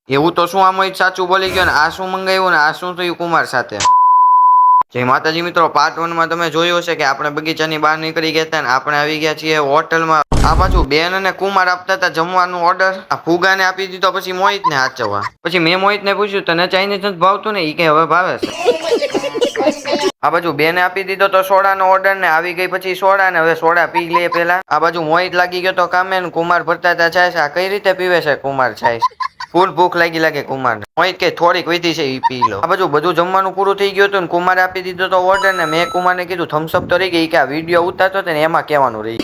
એવું તો શું આમ સાચું બોલી ગયો ને આ શું મંગાવ્યું ને આ શું થયું કુમાર સાથે? જય માતાજી મિત્રો, પાર્ટ 1 માં તમે જોયું હશે કે આપણે બગીચાની બહાર નીકળી ગયા હતા ને આપણે આવી ગયા છીએ હોટલમાં. આ બાજુ બેન અને કુમાર આપતા હતા જમવાનું ઓર્ડર. આ ફુગાને આપી દીધો પછી મોહિતને હાચવવા. પછી મેં મોહિતને પૂછ્યું તને ચાઇનીઝ નથી ભાવતું ને? ઈ કે હવે ભાવે છે. આ બાજુ બેને આપી દીધો તો સોડાનો ઓર્ડર ને આવી ગઈ પછી સોડા ને હવે સોડા પી લે પેલા. આ બાજુ મોહિત લાગી ગયો તો કામે ને કુમાર ભરતા હતા છાશ. આ કઈ રીતે પીવે છે કુમાર છાશ? ફૂલ ભૂખ લાગે કુમાર ને. મોહિત કે થોડીક વધી છે ઈ પી લો. આ બાજુ બધું જમવાનું પૂરું થઈ ગયું હતું ને કુમારે આપી દીધો તો ઓર્ડર ને મેં કુમારને કીધું થમ્સઅપ તો રહી ગઈ કે આ વિડીયો ઉતારતો હતો ને એમાં કહેવાનું રહી.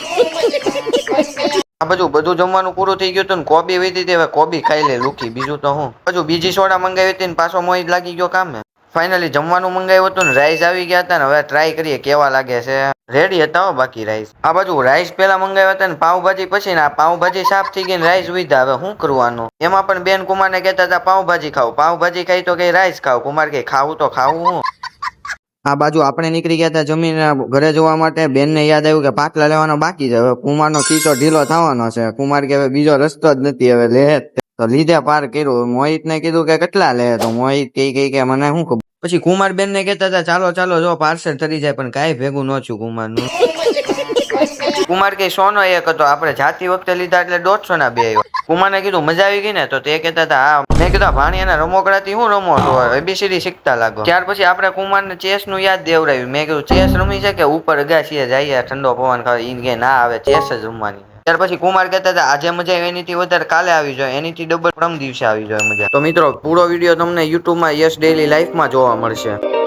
આ બાજુ બધું જમવાનું પૂરું થઈ ગયું હતું ને કોબી વધી હતી હવે કોબી ખાઈ લે લુખી બીજું તો હું. બાજુ બીજી સોડા મંગાવી હતી ને પાછો મોહિત લાગી ગયો કામે. ફાઇનલી જમવાનું મંગાવ્યું હતું ને રાઈસ આવી ગયા હતા ને હવે ટ્રાય કરીએ કેવા લાગે છે. રેડી હતા હો બાકી રાઈસ. આ બાજુ રાઈસ પેલા મંગાવ્યા હતા ને પાવભાજી પછી ને આ પાવભાજી સાફ થઈ ગઈ ને રાઈસ વિધા. હવે શું કરવાનું? એમાં પણ બેન કુમારને કહેતા હતા પાવભાજી ખાવ. પાવભાજી ખાઈ તો કઈ રાઈસ ખાવ. કુમાર કે ખાવું તો ખાવું હું. આ બાજુ આપણે નીકળી ગયા હતા જમીન ઘરે જવા માટે. બેન ને યાદ આવ્યું કે પાટલા લેવાનો બાકી છે. હવે કુમારનો ખીચો ઢીલો થવાનો છે. કુમાર કે હવે બીજો રસ્તો જ નથી હવે લે તો લીધે પાર કર્યું. મોહિત ને કીધું કે કેટલા લે તો મોહિત કે મને શું ખબર. પછી કુમાર બેન ને કહેતા હતા ચાલો ચાલો જો પાર્સલ થઈ જાય પણ કાંઈ ભેગું ન થયું કુમારનું. કુમાર કે 100 નો એક હતો આપણે જાતી વખતે લીધા એટલે 150 ના બે આવ્યો. કુમારને કીધું મજા આવી ગઈ ને તો તે કહેતા હતા હા. મેં કીધું ભાણિયાના રમકડાથી હું રમો છો એબીસીડી શીખતા લાગો. ત્યાર પછી આપણે કુમારને ચેસ નું યાદ દેવડાવ્યું. મેં કીધું ચેસ રમી છે કે ઉપર અગાસીએ જઈએ ઠંડો પવન ખાવા? ઈ કે ના આવે ચેસ જ રમવાની. ત્યાર પછી કુમાર કહેતા હતા આજે મજા આવી એનીથી વધારે કાલે આવી જાય એનીથી ડબલ પરમ દિવસે આવી જાય મજા. તો મિત્રો પૂરો વિડીયો તમને યુટ્યુબમાં યસ ડેઈલી લાઈફમાં જોવા મળશે.